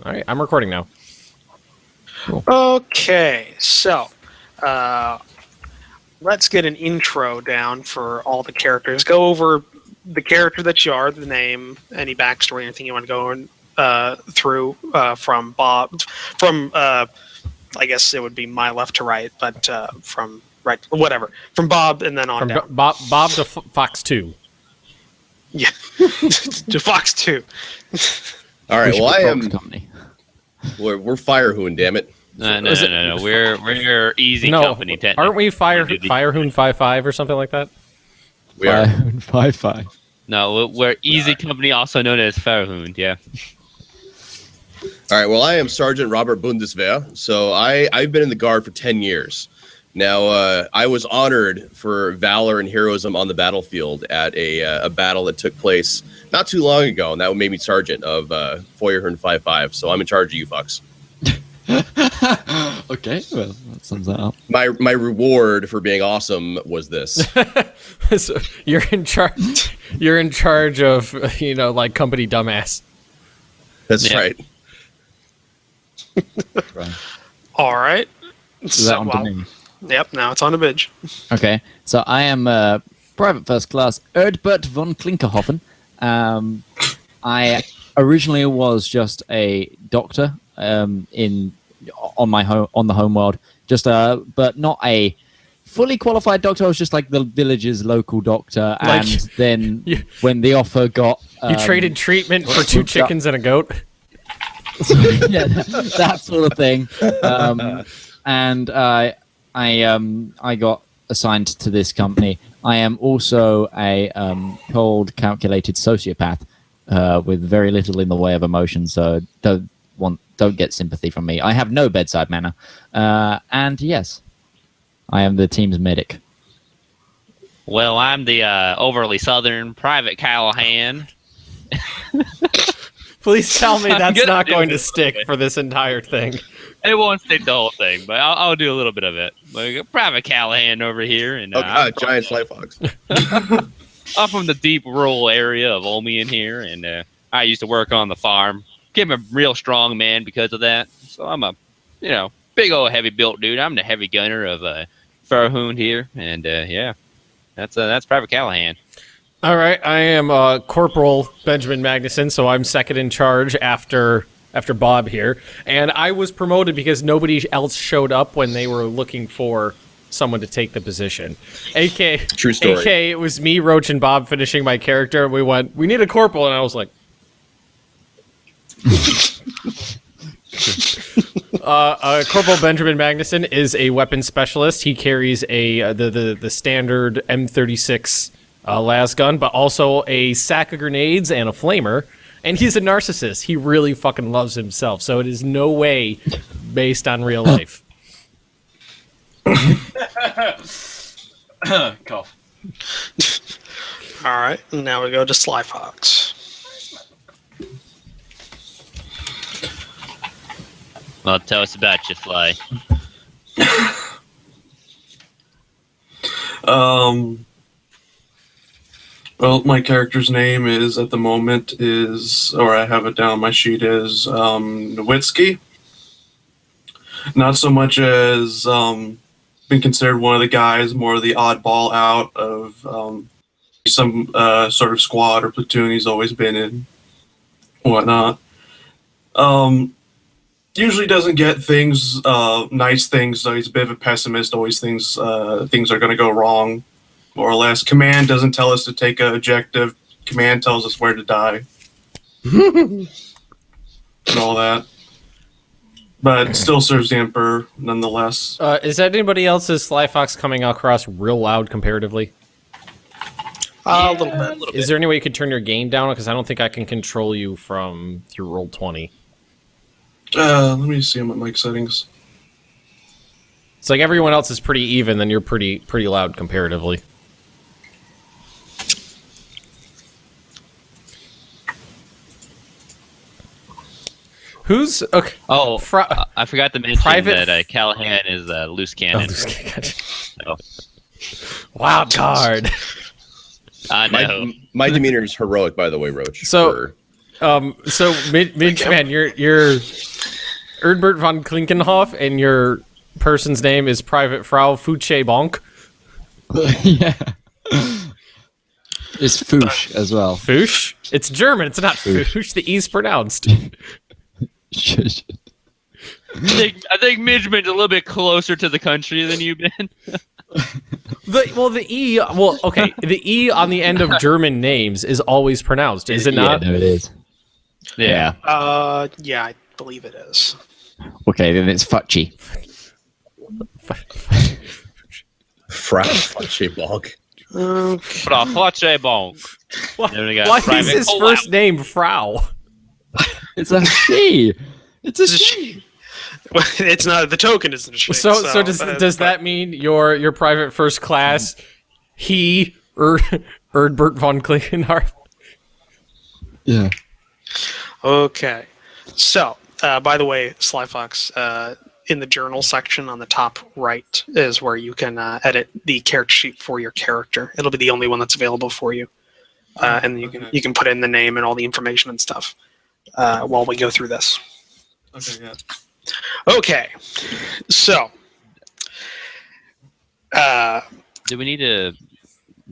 All right, I'm recording now. Cool. Okay, so let's get an intro down for all the characters. Go over the character that you are, the name, any backstory, anything you want to go through from Bob. From I guess it would be my left to right, but from right, whatever, from Bob and then on From down. Bob to Fox 2. Yeah, to Fox 2. All right. Well, I am. Company. We're Firehoon, damn it. No. We're Easy Company. Technically. Aren't we Firehoon 5 or something like that? We are. 5-5. No, we're Easy Company, also known as Firehoon. Yeah. All right. Well, I am Sergeant Robert Bundeswehr. So I've been in the Guard for 10 years. Now, I was honored for valor and heroism on the battlefield at a battle that took place not too long ago, and that made me Sergeant of Firehoon 5-5. So I'm in charge of you fucks. Okay, well, that sums that up. My reward for being awesome was this. So you're in charge. You're in charge of like company dumbass. That's right. Right. All right. Is that on to me? Yep. Now it's on to Midge. Okay, so I am Private First Class Erdbert von Klinkerhoffen. I originally was just a doctor on the homeworld, but not a fully qualified doctor. I was just like the village's local doctor, and then when the offer got, You traded treatment for 2 chickens and a goat. yeah, that sort of thing. And I got assigned to this company. I am also a cold, calculated sociopath with very little in the way of emotion, so don't get sympathy from me. I have no bedside manner. And yes, I am the team's medic. Well, I'm the overly southern Private Callahan. Please tell me that's not going to stick for this entire thing. It won't stick the whole thing, but I'll do a little bit of it. Like Private Callahan over here, and Giant SlyFox. I'm from the deep rural area of Olmian here, and I used to work on the farm. Became a real strong man because of that. So I'm a, big old heavy built dude. I'm the heavy gunner of Farhoon here, and yeah, that's Private Callahan. All right, I am Corporal Benjamin Magnuson, so I'm second in charge after Bob here, and I was promoted because nobody else showed up when they were looking for someone to take the position. True story. It was me, Roach, and Bob finishing my character, and we need a corporal, and I was like, Corporal Benjamin Magnuson is a weapons specialist. He carries the standard M36 las gun, but also a sack of grenades and a flamer. And he's a narcissist. He really fucking loves himself. So it is no way based on real life. Cough. All right. Now we go to SlyFox. Well, tell us about you, Sly. Well, my character's name is, at the moment, or I have it down on my sheet, is Nowitzki. Not so much as been considered one of the guys, more of the oddball out of some sort of squad or platoon he's always been in, whatnot. Usually doesn't get things, nice things, so he's a bit of a pessimist, always thinks things are going to go wrong. More or less. Command doesn't tell us to take an objective. Command tells us where to die. And all that. But it still serves the Emperor, nonetheless. Is anybody else's SlyFox coming across real loud comparatively? A little bit. Is there any way you could turn your gain down? Because I don't think I can control you from your Roll20. Let me see my mic settings. It's like everyone else is pretty even, then you're pretty loud comparatively. Who's okay? Oh, I forgot to mention that Callahan is loose cannon. Oh, wild card. I know. My demeanor is heroic, by the way, Roach. So So Midgeman, you're Erdbert von Klinkenhoff, and your person's name is Private Frau Fuche Bonk. Yeah. It's Foosh as well. Foosh? It's German. It's not Foosh. The E's pronounced. Shush. I think Midgeman's a little bit closer to the country than you've been. The E. Well, okay. The E on the end of German names is always pronounced, is it not? Yeah, no, it is. Yeah. Yeah, I believe it is. Okay, then it's Futchy. Bog. Flache Bonk. Then we got Why is Private his Collab. first name Frau? It's a she. It's a she. It's not, the token isn't a she. So does that mean your private first class, Erdbert von Klinkenhoff? Yeah. Okay. So, by the way, SlyFox, in the journal section on the top right is where you can edit the character sheet for your character. It'll be the only one that's available for you. And you can put in the name and all the information and stuff while we go through this. Okay, yeah. Okay. So, Do we need to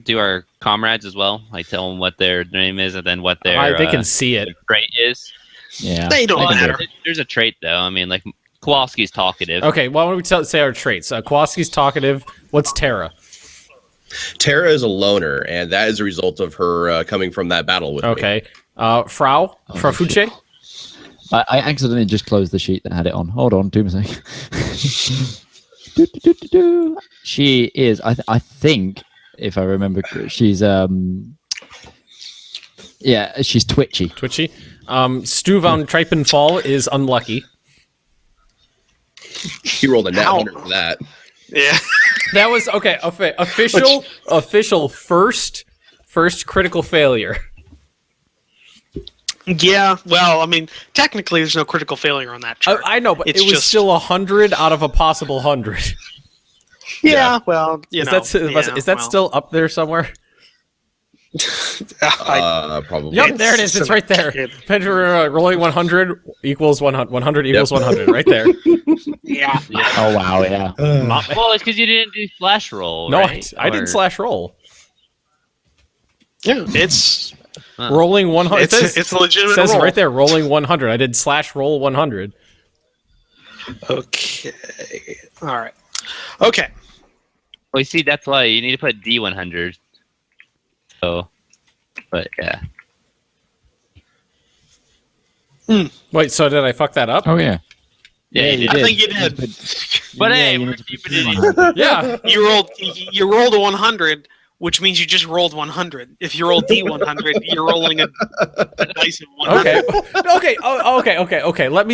do our comrades as well? Like tell them what their name is and then what their They can see it. trait is? Yeah. they don't Well, matter. there's a trait though. I mean, like Kowalski's talkative. Okay, why don't we say our traits? Kowalski's talkative. What's Tara? Tara is a loner, and that is a result of her coming from that battle with me. Okay. Frau Fuche? I accidentally just closed the sheet that had it on. Hold on, 2 seconds. She is, I think, if I remember, she's she's twitchy. Twitchy. Stu von Triepenfall is unlucky. He rolled a nat 100 for that. Yeah. That was okay. Official first critical failure. Yeah, well, I mean, technically there's no critical failure on that chart. I know, but It's it was just- still 100 out of a possible 100. Yeah, well, Is that still up there somewhere? Probably. Yep, there it is. It's right there. Rolling 100 equals 100. 100 equals 100. Right there. Yeah. Oh, wow, yeah. Well, it's because you didn't do flash roll. No, right? I did slash roll. Yeah, it's Rolling 100. it's a legitimate says roll. right there, rolling 100. I did slash roll 100. Okay. All right. Okay. Well, you see, that's why you need to put D100. So, but yeah. Wait, so did I fuck that up? Oh, yeah. Yeah, you I did. think you did. But Yeah, hey, you we're need to keeping do it one. in. Yeah. You rolled a 100, which means you just rolled 100. If you roll D100, you're rolling a dice of 100. Okay. Let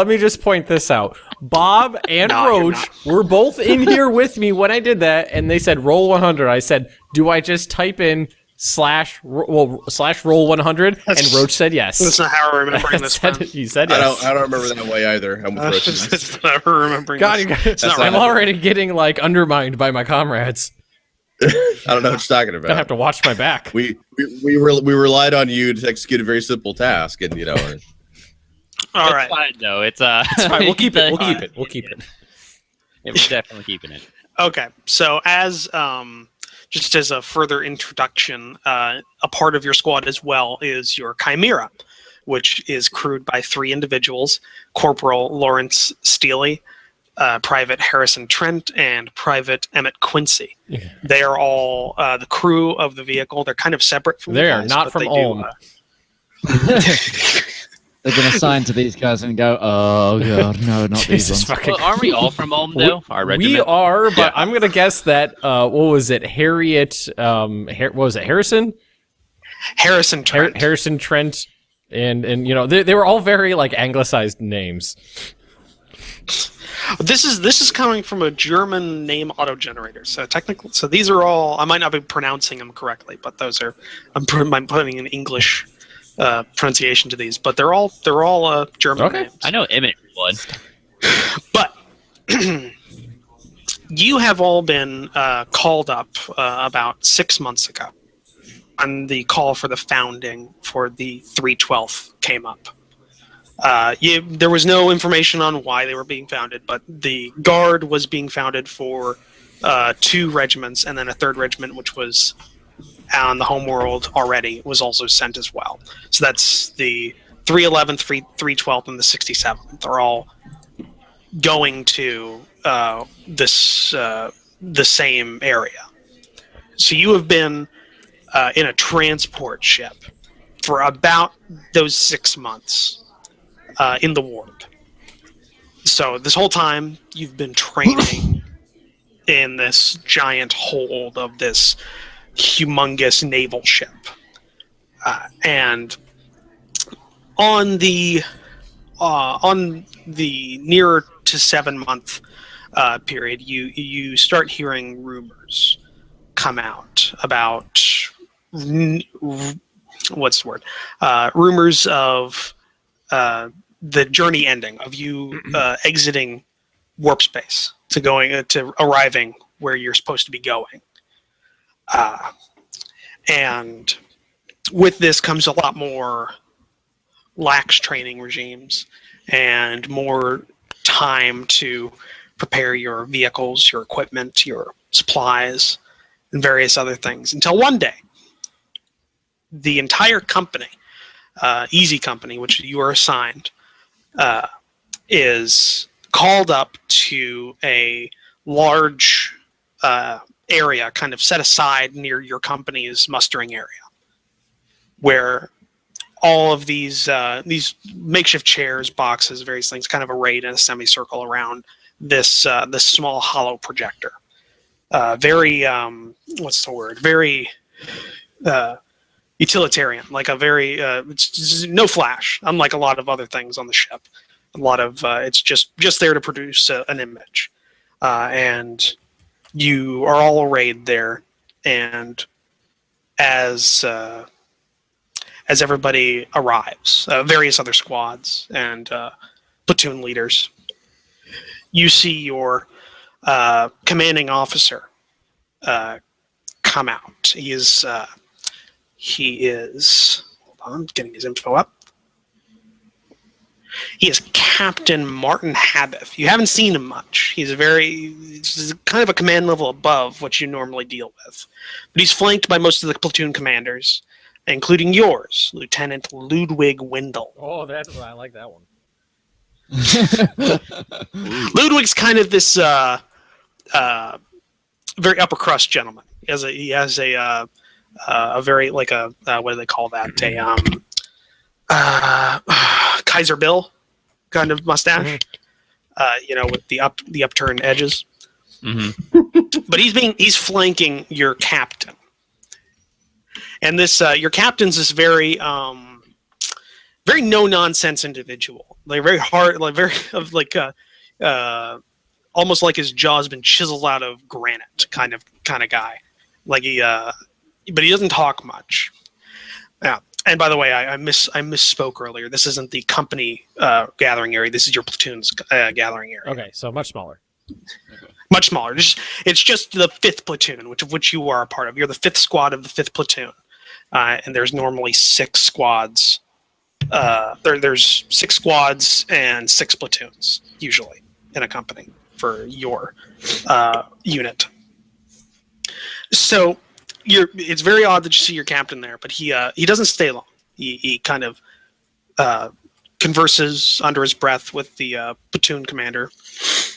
me just point this out. Bob and No, you're Roach not. were both in here with me when I did that, and they said roll 100. I said, do I just type in slash roll 100? And Roach said yes. That's not how we're remembering this from. You said I yes. don't remember that way either. I'm with Roach. That's not how we're remembering God, this. you guys, It's not I'm right. already getting like undermined by my comrades. I don't know what you're talking I have about. to watch my back. We relied on you to execute a very simple task, and All It's right. fine though. It's It's fine. We'll keep it. We'll keep it. We'll keep it. Yeah, we're definitely keeping it. Okay, so as just as a further introduction, a part of your squad as well is your Chimera, which is crewed by 3 individuals: Corporal Lawrence Steely, Private Harrison Trent, and Private Emmett Quincy. Yeah. They are all the crew of the vehicle. They're kind of separate from They you are guys, not but from they Ulm. They're going to sign to these guys and go, oh, God, no, not these Jesus ones. fucking. Well, aren't we all from Ulm though? Our regiment. We are, but I'm gonna guess that what was it? Harriet? What was it? Harrison? Harrison Trent. Harrison Trent, and you know they were all very like anglicized names. This is coming from a German name auto-generator. So technically, so these are all. I might not be pronouncing them correctly, but those are. I'm putting an English pronunciation to these, but they're all German Okay. names. I know Emmett one. But you have all been called up about 6 months ago the call for the founding for the 312th came up. There was no information on why they were being founded, but the Guard was being founded for 2 regiments, and then a 3rd regiment, which was on the home world already, was also sent as well. So that's the 311th, 312th, and the 67th. They're all going to the same area. So you have been in a transport ship for about those 6 months in the ward. So this whole time you've been training in this giant hold of this humongous naval ship, and on the nearer to 7-month period, you start hearing rumors come out about what's the word? Rumors of the journey ending, of you exiting warp space to arriving where you're supposed to be going. And with this comes a lot more lax training regimes and more time to prepare your vehicles, your equipment, your supplies, and various other things. Until one day, the entire company, Easy Company, which you are assigned, is called up to a large area kind of set aside near your company's mustering area, where all of these makeshift chairs, boxes, various things kind of arrayed in a semicircle around this small hollow projector. Very what's the word? Very utilitarian, like a very it's no flash, unlike a lot of other things on the ship. A lot of it's just there to produce an image, and you are all arrayed there, and as everybody arrives, various other squads and platoon leaders, you see your commanding officer come out. He is hold on, I'm getting his info up. He is Captain Martin Habith. You haven't seen him much. He's kind of a command level above what you normally deal with. But he's flanked by most of the platoon commanders, including yours, Lieutenant Ludwig Windle. Oh, I like that one. Ludwig's kind of this very upper crust gentleman. He has a very, like a what do they call that? Kaiser Bill kind of mustache, with the upturned edges. Mm-hmm. But he's flanking your captain, and this your captain's this very very no nonsense individual, like very hard, like very almost like his jaw's been chiseled out of granite, kind of guy. Like but he doesn't talk much. Yeah. And by the way, I misspoke earlier. This isn't the company gathering area. This is your platoon's gathering area. Okay, so much smaller. Much smaller. It's just the 5th platoon, which you are a part of. You're the 5th squad of the 5th platoon, and there's normally 6 squads. There's 6 squads and 6 platoons usually in a company for your unit. So. It's very odd that you see your captain there, but he doesn't stay long. He kind of converses under his breath with the platoon commander,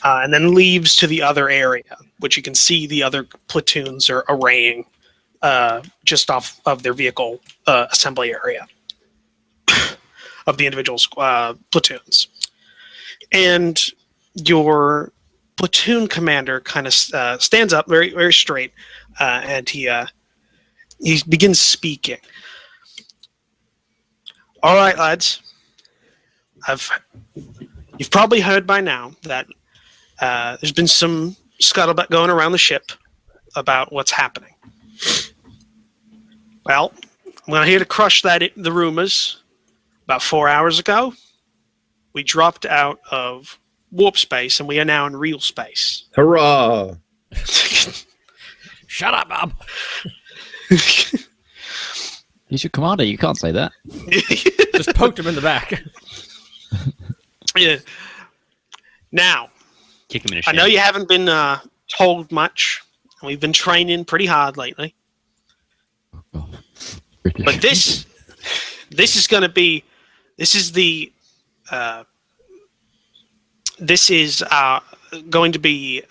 and then leaves to the other area, which you can see the other platoons are arraying just off of their vehicle assembly area of the individual platoons. And your platoon commander kind of stands up very, very straight, and he begins speaking. All right, lads. You've probably heard by now that there's been some scuttlebutt going around the ship about what's happening. Well, I'm here to crush the rumors. About 4 hours ago, we dropped out of warp space, and we are now in real space. Hurrah! Shut up, Bob. He's your commander. You can't say that. Just poked him in the back. Yeah. Now, Kick him in the I shin. know you haven't been told much. We've been training pretty hard lately. But this is going to be, this is going to be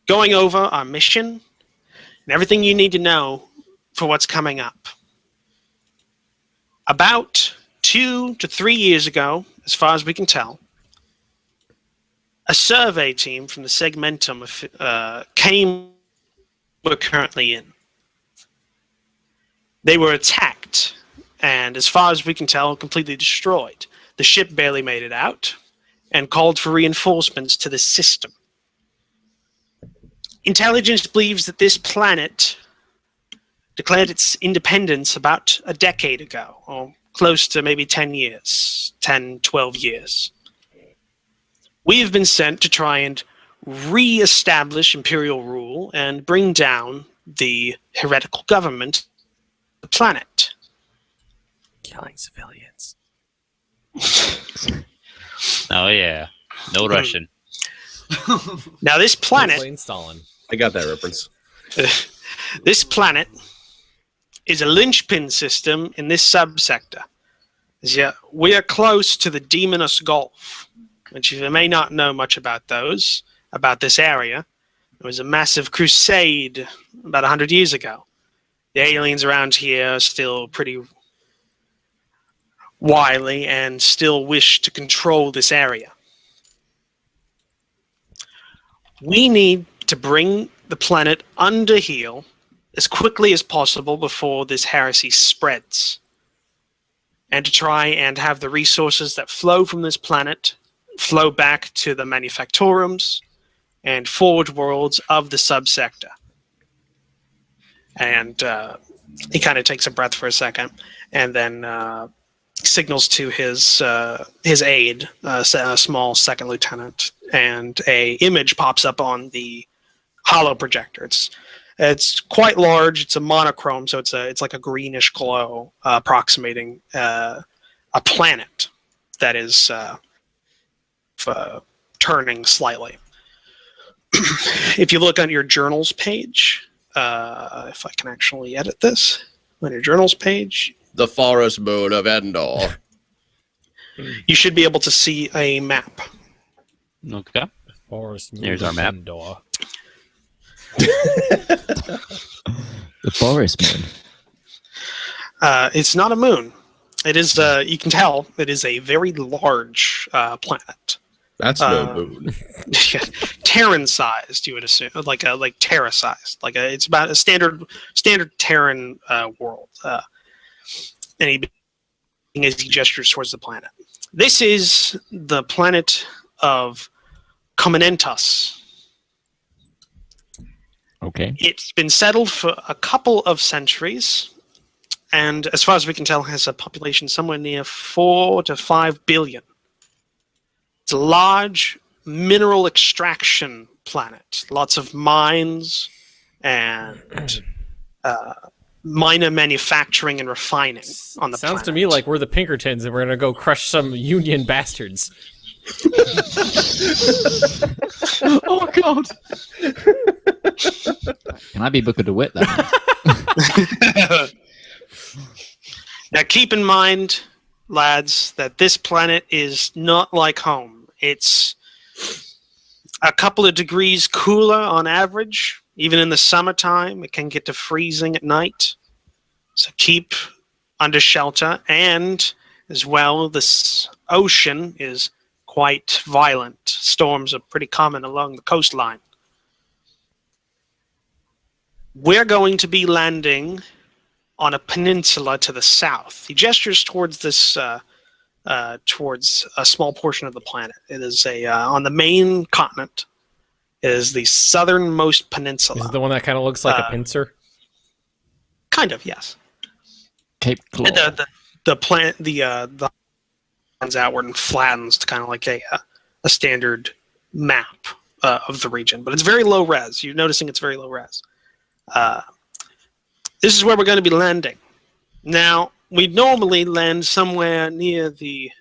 going over our mission and everything you need to know for what's coming up. About 2 to 3 years ago, as far as we can tell, a survey team from the Segmentum came we're currently in. They were attacked, and as far as we can tell, completely destroyed. The ship barely made it out, and called for reinforcements to the system. Intelligence believes that this planet declared its independence about a decade ago, or close to maybe 10 years, 10, 12 years. We have been sent to try and re-establish imperial rule and bring down the heretical government of the planet. Killing civilians. Oh yeah, no Russian. Now this planet, Plain Stalin. I got that reference. this planet is a linchpin system in this subsector. Yeah, we are close to the Demonus Gulf, which you may not know much about this area. It was a massive crusade about 100 years ago. The aliens around here are still pretty wily and still wish to control this area. We need to bring the planet under heel as quickly as possible before this heresy spreads, and to try and have the resources that flow from this planet flow back to the manufactorums and forward worlds of the subsector. And he kind of takes a breath for a second, and then signals to his aide, a small second lieutenant, and a image pops up on the holo projector. It's quite large. It's a monochrome, so it's like a greenish glow, approximating a planet that is turning slightly. If you look on your journals page, if I can actually edit this, on your journals page, The forest moon of Endor. you should be able to see a map. Okay. Forest Here's our map. Door. The forest moon. It's not a moon. It is. You can tell it is a very large planet. That's no moon. Terran-sized, you would assume, like Terra-sized. It's about a standard Terran world. And as he gestures towards the planet, this is the planet of Cominentus. Okay. It's been settled for a couple of centuries, and as far as we can tell, has a population somewhere near 4 to 5 billion. It's a large mineral extraction planet. Lots of mines and minor manufacturing and refining on the planet. Sounds to me like we're the Pinkertons and we're gonna go crush some Union bastards. Oh God! Can I be Booker DeWitt then? Now keep in mind, lads, that this planet is not like home. It's a couple of degrees cooler on average. Even in the summertime, it can get to freezing at night. So keep under shelter. And as well, this ocean is quite violent. Storms are pretty common along the coastline. We're going to be landing on a peninsula to the south. He gestures towards this, towards a small portion of the planet. It is on the main continent. It is the southernmost peninsula. Is it the one that kind of looks like a pincer? Kind of, yes. Cape Claw. The planet, the runs outward and flattens to kind of like a standard map of the region, but it's very low res. You're noticing it's very low res. This is where we're going to be landing. Now, we'd normally land somewhere near the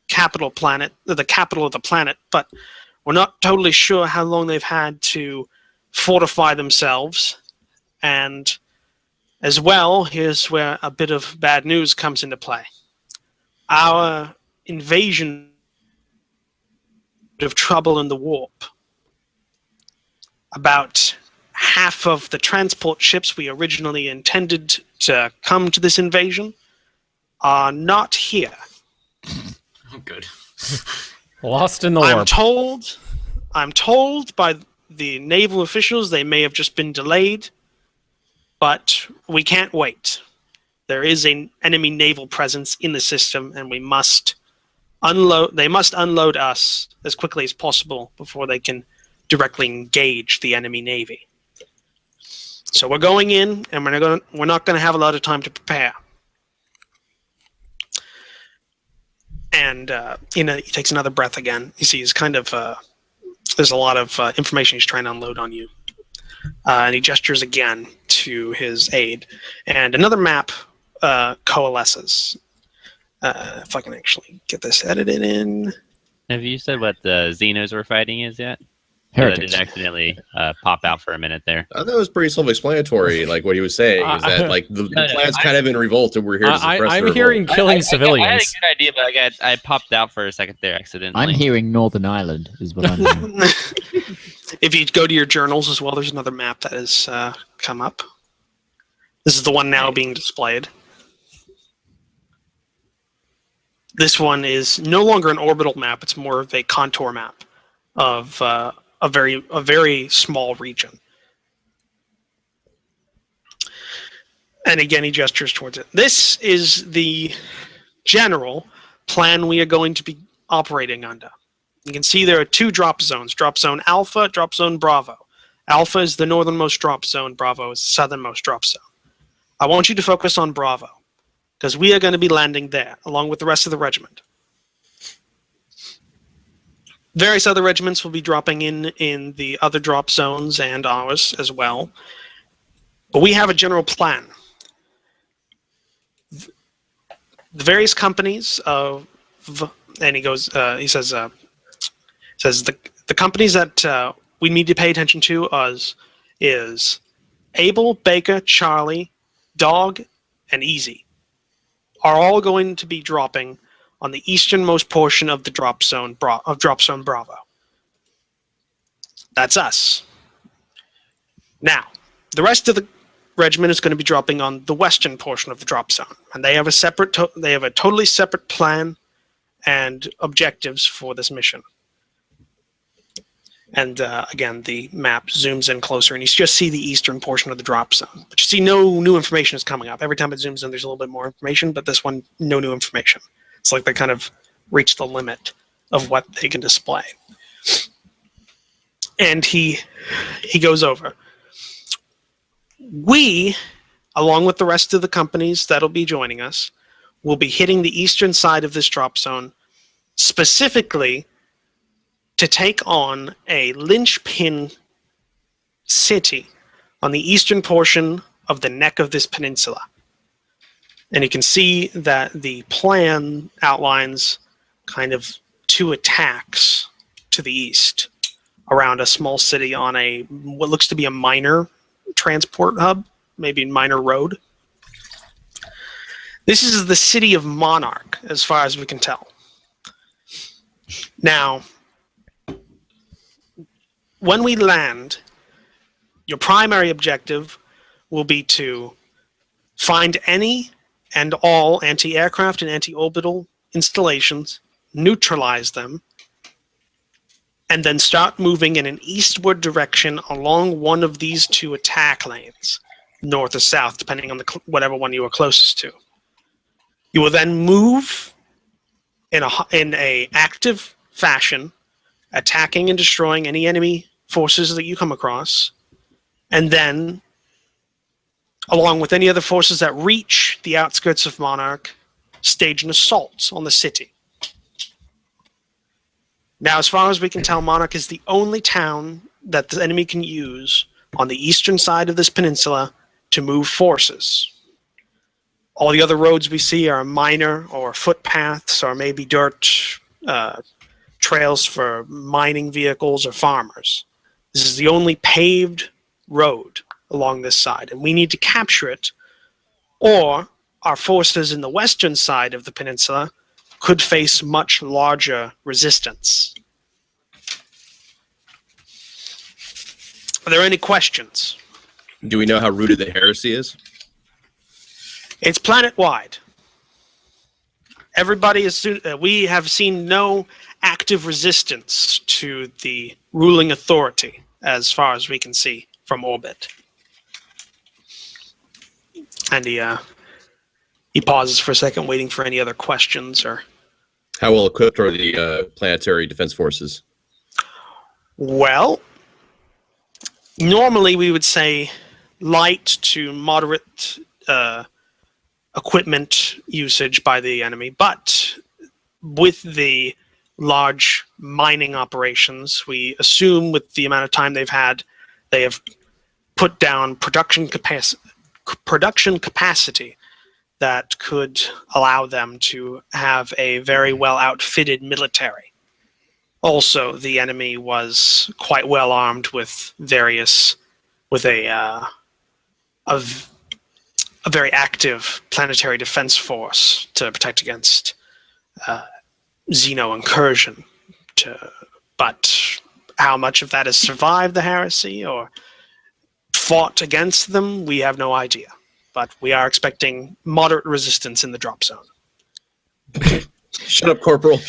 capital planet, the capital of the planet, but we're not totally sure how long they've had to fortify themselves. And as well, here's where a bit of bad news comes into play. Our invasion of trouble in the warp. About half of the transport ships we originally intended to come to this invasion are not here. Oh, good. Lost in the warp. I'm told by the naval officials they may have just been delayed, but we can't wait. There is an enemy naval presence in the system, and we must unload. They must unload us as quickly as possible before they can directly engage the enemy navy. So we're going in, and we're not going to have a lot of time to prepare. And he takes another breath again. You see, he's kind of there's a lot of information he's trying to unload on you, and he gestures again to his aide, and another map coalesces. If I can actually get this edited in. Have you said what the Xenos we're fighting is yet? Heretics. That did accidentally pop out for a minute there. I thought it was pretty self-explanatory. Like what he was saying is that like the planet's kind of in revolt, and we're here to suppress the I'm revolt. hearing killing I civilians. had a good idea, but I popped out for a second there accidentally. I'm hearing Northern Ireland is what I'm hearing. If you go to your journals as well, there's another map that has come up. This is the one now being displayed. This one is no longer an orbital map; it's more of a contour map of a very small region. And again, he gestures towards it. This is the general plan we are going to be operating under. You can see there are two drop zones: Drop Zone Alpha, Drop Zone Bravo. Alpha is the northernmost drop zone. Bravo is the southernmost drop zone. I want you to focus on Bravo, because we are going to be landing there, along with the rest of the regiment. Various other regiments will be dropping in the other drop zones and ours as well. But we have a general plan. The various companies of, and he says the companies that we need to pay attention to is Abel, Baker, Charlie, Dog, and Easy are all going to be dropping on the easternmost portion of the drop zone Bravo. That's us. Now, the rest of the regiment is going to be dropping on the western portion of the drop zone, and they have a totally separate plan and objectives for this mission. And again, the map zooms in closer, and you just see the eastern portion of the drop zone. But you see no new information is coming up. Every time it zooms in, there's a little bit more information, but this one, no new information. It's like they kind of reached the limit of what they can display. And he goes over. We, along with the rest of the companies that'll be joining us, will be hitting the eastern side of this drop zone, specifically to take on a linchpin city on the eastern portion of the neck of this peninsula. And you can see that the plan outlines kind of two attacks to the east around a small city on what looks to be a minor transport hub, maybe minor road. This is the city of Monarch, as far as we can tell. Now, when we land, your primary objective will be to find any and all anti-aircraft and anti-orbital installations, neutralize them, and then start moving in an eastward direction along one of these two attack lanes, north or south, depending on whatever one you are closest to. You will then move in a active fashion, attacking and destroying any enemy forces that you come across, and then, along with any other forces that reach the outskirts of Monarch, stage an assault on the city. Now, as far as we can tell, Monarch is the only town that the enemy can use on the eastern side of this peninsula to move forces. All the other roads we see are minor or footpaths or maybe dirt trails for mining vehicles or farmers. This is the only paved road along this side, and we need to capture it, or our forces in the western side of the peninsula could face much larger resistance. Are there any questions? Do we know how rooted the heresy is? It's planet-wide. Everybody is. We have seen no active resistance to the ruling authority, as far as we can see from orbit. And he pauses for a second, waiting for any other questions. Or How well equipped are the planetary defense forces? well, normally we would say light to moderate equipment usage by the enemy, but with the large mining operations, we assume with the amount of time they've had, they have put down production capacity that could allow them to have a very well outfitted military. Also, the enemy was quite well armed with a very active planetary defense force to protect against Xeno incursion. But how much of that has survived the heresy or fought against them, we have no idea. But we are expecting moderate resistance in the drop zone. Shut up, Corporal.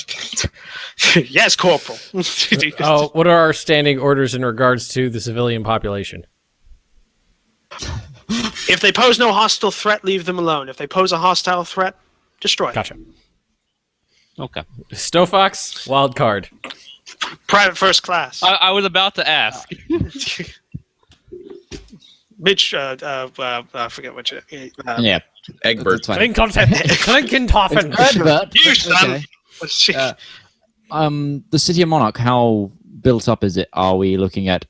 Yes, Corporal. Oh, what are our standing orders in regards to the civilian population? If they pose no hostile threat, leave them alone. If they pose a hostile threat, destroy them. Gotcha. Okay. SnowFox, wild card. Private first class. I was about to ask. Mitch, I forget what you... Yeah. Egbert. That's fine. Klinkentoffen. Egbert. You son! Okay. What's she- The City of Monarch, how built up is it? Are we looking at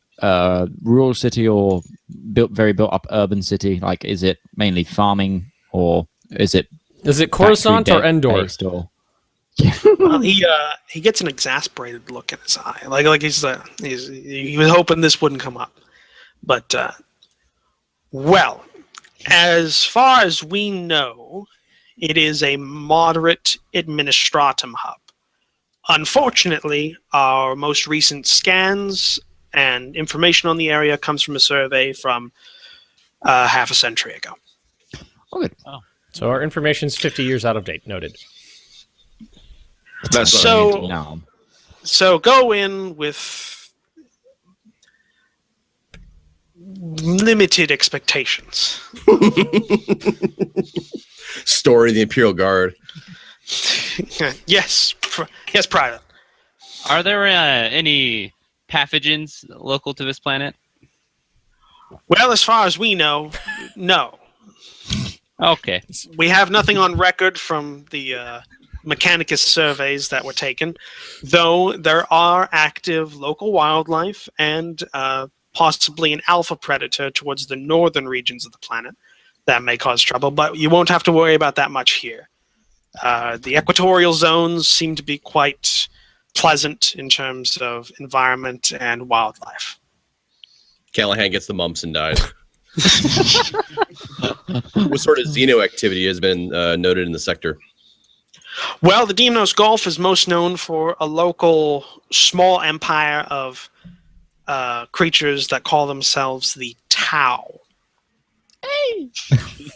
rural city or very built up urban city? Like, is it mainly farming or is it Coruscant or Endor? factory-based or- Well, he gets an exasperated look in his eye, like he was hoping this wouldn't come up. But well, as far as we know, it is a moderate administratum hub. Unfortunately, our most recent scans and information on the area comes from a survey from half a century ago. Oh, good. So our information's 50 years out of date. Noted. That's So- No. So go in with limited expectations. Story of the Imperial Guard. Yes, yes, Private. Are there any pathogens local to this planet? Well, as far as we know, no. Okay. We have nothing on record from the Mechanicus surveys that were taken, though there are active local wildlife and possibly an alpha predator towards the northern regions of the planet that may cause trouble, but you won't have to worry about that much here. The equatorial zones seem to be quite pleasant in terms of environment and wildlife. Callahan gets the mumps and dies. What sort of Xeno activity has been noted in the sector? Well, the Deimos Gulf is most known for a local small empire of creatures that call themselves the Tau. Hey.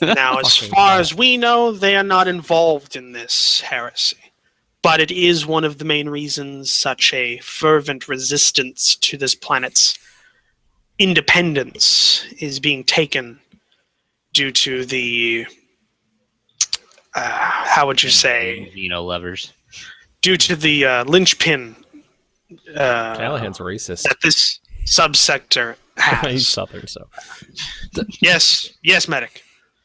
Now, as far as we know, they are not involved in this heresy. But it is one of the main reasons such a fervent resistance to this planet's independence is being taken due to the, how would you say, Xeno lovers. due to the linchpin Callahan's racist. that this subsector He's has. southern, so. Yes, medic.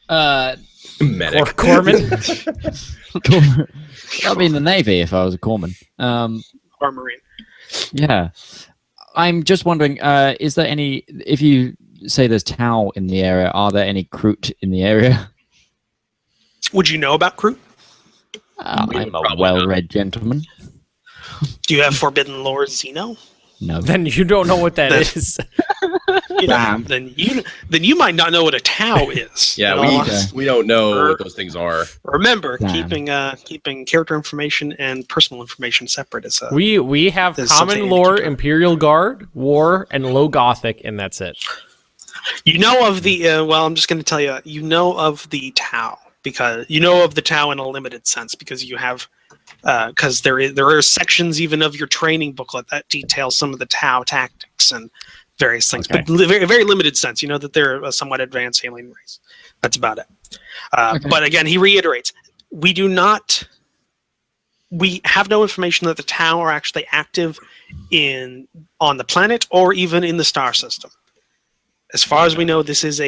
Medic. Corpsman? I'd be in the Navy if I was a corpsman. Or marine. Yeah. I'm just wondering, is there any, if you say there's Tau in the area. Are there any Kroot in the area? Would you know about Kroot? I'm a Probably well-read gentleman. Do you have Forbidden Lore Xeno? No. Then you don't know what that is. Bam. Then you might not know what a Tau is. Yeah, in all honesty. we don't know what those things are. Remember, Damn. keeping character information and personal information separate is a. We have There's something common to lore, keep track. Imperial Guard, War, and Low Gothic, and that's it. You know of the well, I'm just going to tell you. You know of the Tau because you know of the Tau in a limited sense because you have because there are sections even of your training booklet that detail some of the Tau tactics and various things, Okay. but very very limited sense. You know that they're a somewhat advanced alien race. That's about it. Okay. But again, he reiterates: we have no information that the Tau are actually active on the planet or even in the star system. As far as we know, this is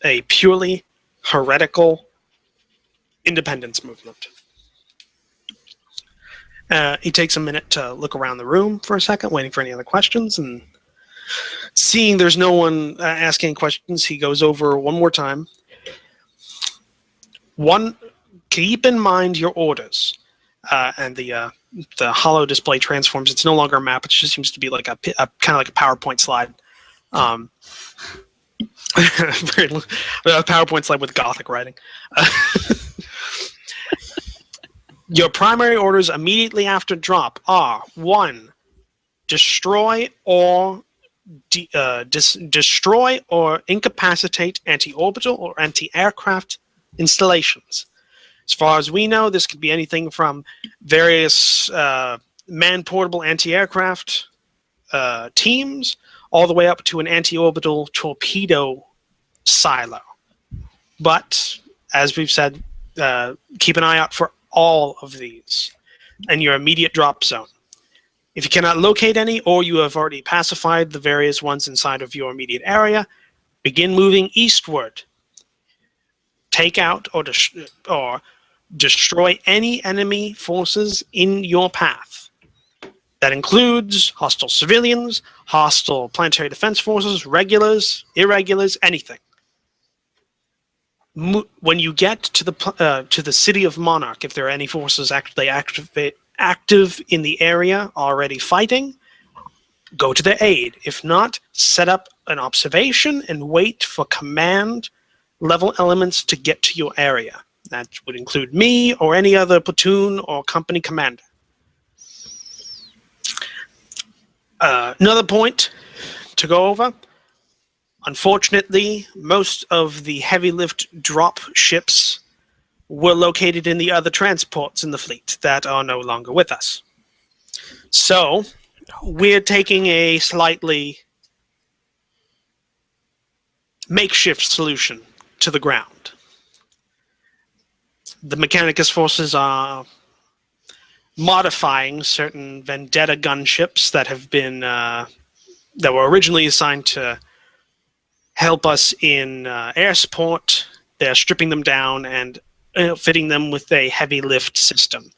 a purely heretical independence movement. He takes a minute to look around the room for a second, waiting for any other questions, and seeing there's no one asking questions, he goes over one more time. Keep in mind your orders, and the hollow display transforms. It's no longer a map; it just seems to be like a kind of like a PowerPoint slide. A PowerPoint slide with Gothic writing. Your primary orders immediately after drop are 1. Destroy or destroy or incapacitate anti-orbital or anti-aircraft installations. As far as we know, this could be anything from various man-portable anti-aircraft teams all the way up to an anti-orbital torpedo silo. But, as we've said, keep an eye out for all of these and your immediate drop zone. If you cannot locate any, or you have already pacified the various ones inside of your immediate area, begin moving eastward. Take out or destroy any enemy forces in your path. That includes hostile civilians, hostile planetary defense forces, regulars, irregulars, anything. When you get to the city of Monarch, if there are any forces actually active in the area already fighting, go to their aid. If not, set up an observation and wait for command level elements to get to your area. That would include me or any other platoon or company commander. Another point to go over. Unfortunately, most of the heavy lift drop ships were located in the other transports in the fleet that are no longer with us. So, we're taking a slightly makeshift solution to the ground. The Mechanicus forces are modifying certain Vendetta gunships that have been that were originally assigned to help us in air support. They're stripping them down and fitting them with a heavy lift system.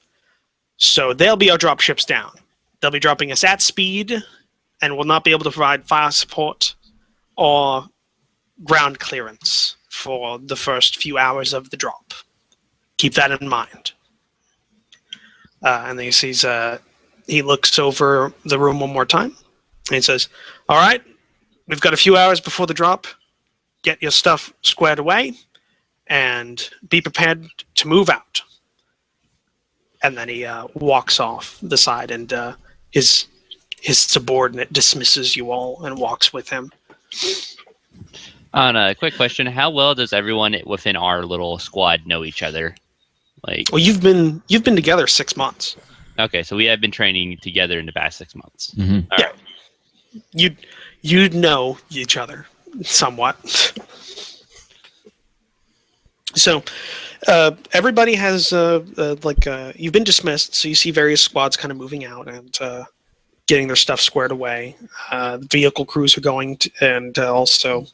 So they'll be our drop ships down. They'll be dropping us at speed and will not be able to provide fire support or ground clearance for the first few hours of the drop. Keep that in mind. And then he looks over the room one more time and he says, all right, we've got a few hours before the drop. Get your stuff squared away and be prepared to move out. And then he walks off the side, and his subordinate dismisses you all and walks with him. On a quick question, how well does everyone within our little squad know each other? Like, Well, you've been together 6 months. okay, so we have been training together in the past 6 months. Mhm. All right. You'd know each other somewhat. So everybody has you've been dismissed, so you see various squads kind of moving out and getting their stuff squared away. Vehicle crews are going and also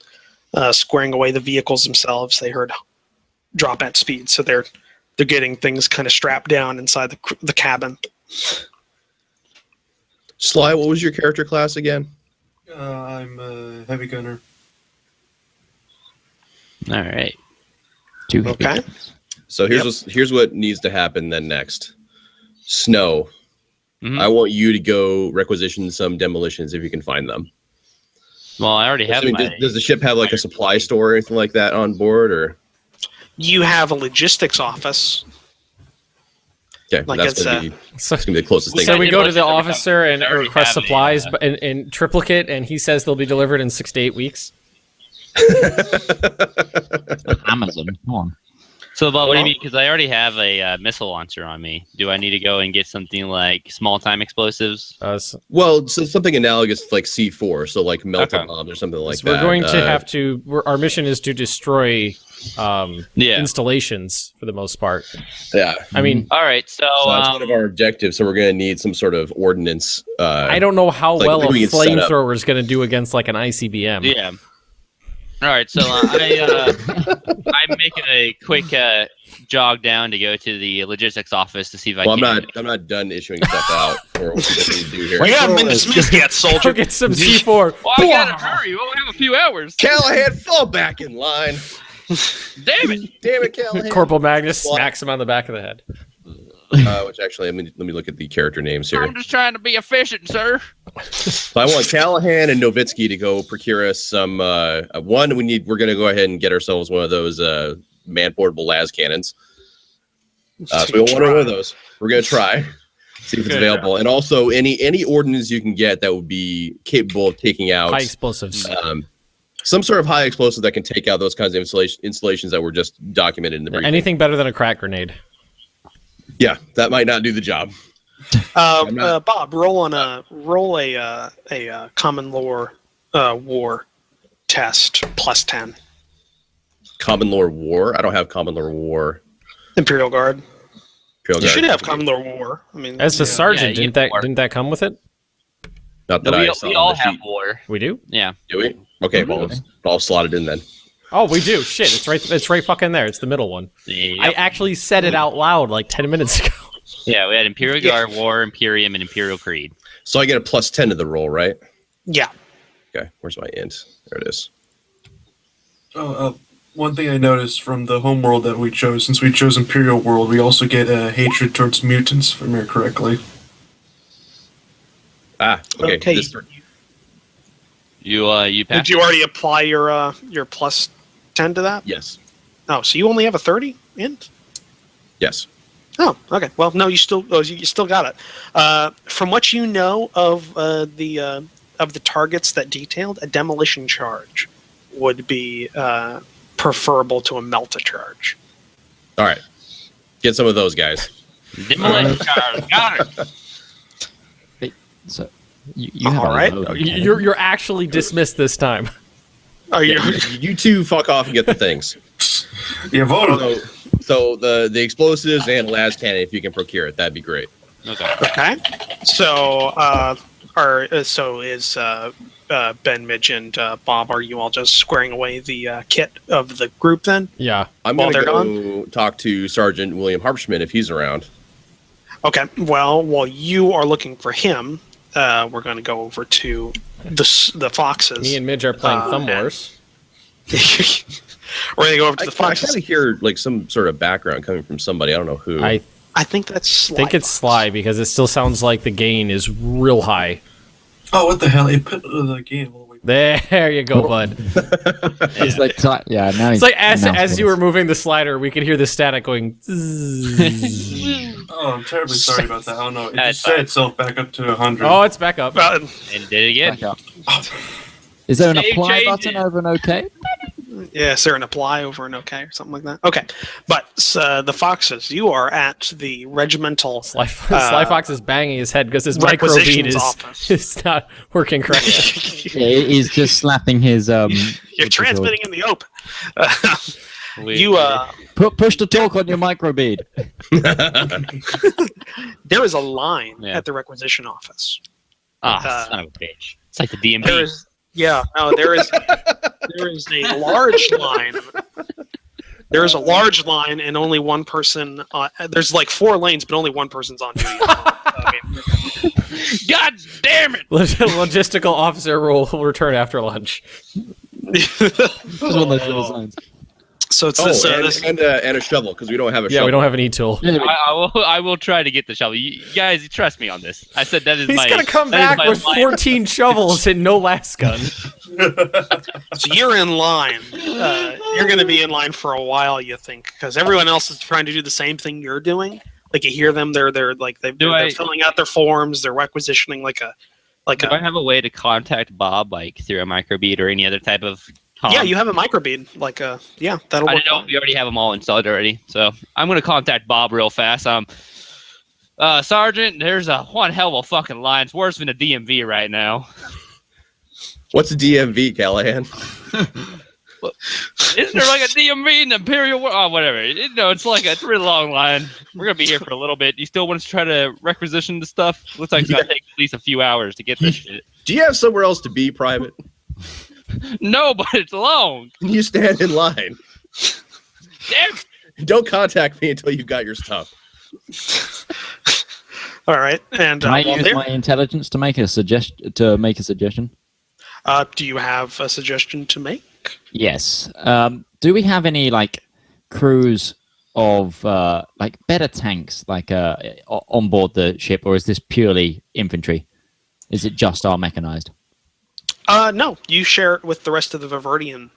squaring away the vehicles themselves. They heard drop at speed, so they're getting things kind of strapped down inside the cabin. Sly, what was your character class again? I'm a heavy gunner. All right. Okay. So here's what needs to happen then next. Snow. Mhm. I want you to go requisition some demolitions if you can find them. Well, I already have. Does the ship have like a supply store or anything like that on board, or? You have a logistics office. Okay, Like that's it's, gonna be the closest thing. So we go to the I already officer and have request a, supplies in triplicate, and he says they'll be delivered in 6 to 8 weeks. Amazon. Come on. So, but what do you mean? Because I already have a missile launcher on me. Do I need to go and get something like small-time explosives? Well, so something analogous to like C4, so like melted Okay. bombs or something like So that. we're going to have to. Our mission is to destroy Yeah. installations for the most part. Yeah. I mean, All right. So, So that's one of our objectives. So we're going to need some sort of ordnance. I don't know how like well a we can set up. flamethrower is going to do against like an ICBM. yeah. All right. So I'm making a quick jog down to go to the logistics office to see if I Well, can. I'm not done issuing stuff out for what we need to do here. You haven't been dismissed yet, Go soldier. get some C4. Well, I gotta hurry. We only have a few hours. Callahan, fall back in line. Damn it. Damn it, Callahan. Corporal Magnus smacks him on the back of the head. Which actually, let me look at the character names here. I'm just trying to be efficient, sir. So I want Callahan and Novitsky to go procure us some. One, we're going to go ahead and get ourselves one of those man-portable las cannons. So we want one of those. We're going to try, see if it's available, and also any ordnance you can get that would be capable of taking out High explosives. some sort of high explosive that can take out those kinds of installations that were just documented in the briefing. Anything better than a crack grenade. Yeah, that might not do the job. Bob, roll a common lore war test plus 10. Common lore war. I don't have common lore war. Imperial Guard. Imperial You Guard. should have common lore war. I mean, As the sergeant, Yeah, didn't that come with it? Not that No, I we saw all on the have sheet. war. We do. Yeah. Do we? Okay, well, it's all slotted in then. Oh, we do. Shit, it's right fucking there. It's the middle one. Yep. I actually said it out loud like 10 minutes ago. Yeah, we had Imperial Guard, War, Imperium, and Imperial Creed. So I get a plus 10 to the roll, right? yeah. Okay, where's my int? There it is. One thing I noticed from the homeworld that we chose, since we chose Imperial World, we also get a hatred towards mutants, if I remember correctly. Okay. Okay. You passed. Did you already apply your plus 10 to that? Yes. Oh, so you only have a 30 int? Yes. Oh, okay. Well, no, you still got it. From what you know of the targets that detailed, a demolition charge would be preferable to a melta charge. All right. Get some of those guys. Demolition charge. Got it. So you have All right. a load. You're actually dismissed this time. Oh, you You two fuck off and get the things. Yeah, voted. So the explosives and las cannon, if you can procure it, that'd be great. Okay. okay? So, is Ben, Midge, and Bob? Are you all just squaring away the kit of the group then? Yeah. I'm While going to they're go talk to Sergeant William Harpschmidt if he's around. Okay. Well, while you are looking for him, we're going to go over to the foxes. Me and Midge are playing Thumb and- Wars. We're going to go over to I the kind foxes. of hear like some sort of background coming from somebody. I don't know who. I I think that's think it's Sly because it still sounds like the gain is real high. Oh, what the hell? It put the game all the way. There you go, bud. It's like yeah. Now It's like as you were moving the slider, we could hear the static going. Zzz. Oh, I'm terribly sorry about that. I don't know. It That's just set itself back up to 100. Oh, it's back up. And did it again. Back up. Is there an Save apply changes. button over an OK? Yeah, is there an apply over an okay or something like that? Okay, but the foxes, you are at the regimental SlyFox is banging his head because his micro beat requisitions office. is not working correctly. Yeah, he's just slapping his You're transmitting in the open. You push to talk on your microbead. there is a line Yeah. at the requisition office. Ah, son of a bitch. It's like the DMV. There is there is a large line. There is a large line, and only one person. There's like 4 lanes, but only one person's on duty. God damn it! Logistical officer will return after lunch. That was one of those little signs. So it's and a shovel because we don't have a Yeah, shovel. we don't have an e-tool. I will try to get the shovel. You guys, trust me on this. I said that is He's my. gonna come that is back my with line. 14 shovels and no last gun. So you're in line. You're going to be in line for a while, you think, because everyone else is trying to do the same thing you're doing. Like you hear them, they're filling out their forms, they're requisitioning Do I have a way to contact Bob, like through a microbead or any other type of? Yeah, you have a microbead. That'll I work. know we already have them all installed already, so I'm gonna contact Bob real fast. Sergeant, there's one hell of a fucking line. It's worse than a DMV right now. What's a DMV, Callahan? Isn't there like a DMV in the Imperial? Whatever. It's like it's a really long line. We're gonna be here for a little bit. You still want us to try to requisition the stuff? Looks like it's gonna take at least a few hours to get this shit. Do you have somewhere else to be, Private? No, but it's long. Can you stand in line? Damn. Don't contact me until you've got your stuff. All right, and Can I use my intelligence to make a suggestion? Do you have a suggestion to make? Yes. Do we have any crews of better tanks on board the ship, or is this purely infantry? Is it just our mechanized? No, you share it with the rest of the Viverdian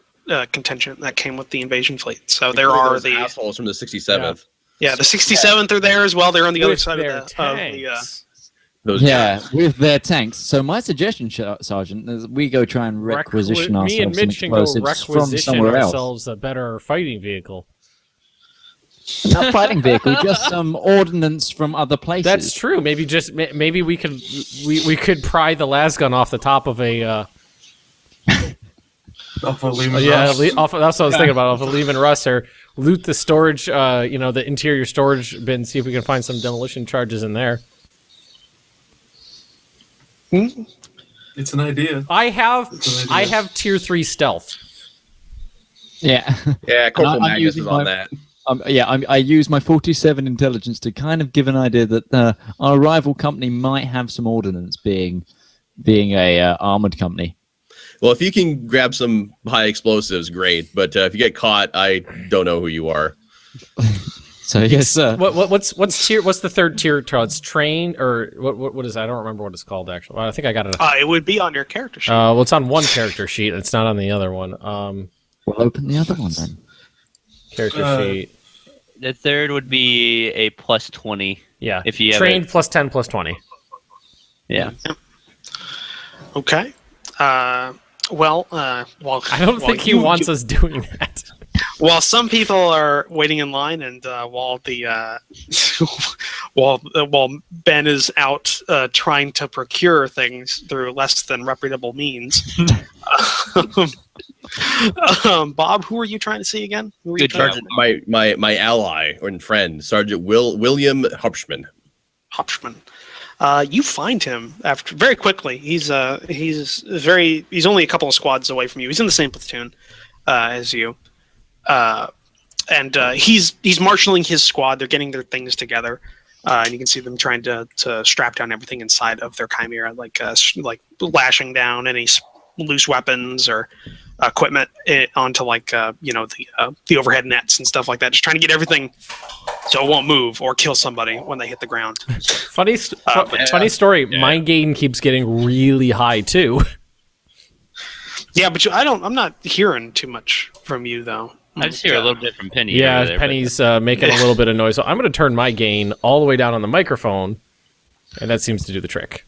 contingent that came with the invasion fleet. So there are the assholes from the 67th. Yeah, the 67th are there as well. They're on the other With side their of the tanks. Those guys. With their tanks. So my suggestion, Sergeant, is we go try and requisition Me ourselves and some Mitch can go explosives from requisition somewhere else. ourselves a better fighting vehicle. Not fighting vehicle, just some ordnance from other places. That's true. Maybe we could pry the las gun off the top of a. Off of Lehman Yeah, Russ. that's what I was thinking about. Off of Lehman Russ, or loot the storage, the interior storage bin. See if we can find some demolition charges in there. It's an idea. I have tier 3 stealth. Yeah. Yeah, Corporal I'm Magnus using is on my- that. I use my 47 intelligence to kind of give an idea that our rival company might have some ordnance, being a armored company. Well, if you can grab some high explosives, great. But if you get caught, I don't know who you are. So yes, sir. What's tier? What's the third tier? It's train or what is that? I don't remember what it's called actually. Well, I think I got it. It would be on your character sheet. Well, it's on one character sheet. It's not on the other one. We'll open the other one then. Character sheet. The third would be a plus 20. Yeah. If you have train it. plus 10 plus 20. Yeah. Okay. Well, I don't think he wants us doing that. While some people are waiting in line, and while Ben is out trying to procure things through less than reputable means, Bob, who are you trying to see again? Who are you Good trying to Sergeant. My ally and friend, Sergeant William Hupschman. Hopshman. You find him very quickly. He's only a couple of squads away from you. He's in the same platoon as you, and he's marshaling his squad. They're getting their things together, and you can see them trying to strap down everything inside of their chimera, like lashing down any loose weapons or equipment onto the overhead nets and stuff like that. Just trying to get everything so it won't move or kill somebody when they hit the ground. Funny story. Yeah. My gain keeps getting really high too. Yeah, but I'm not hearing too much from you though. I just hear a little bit from Penny. Yeah, over there, Penny's making a little bit of noise. So I'm going to turn my gain all the way down on the microphone, and that seems to do the trick.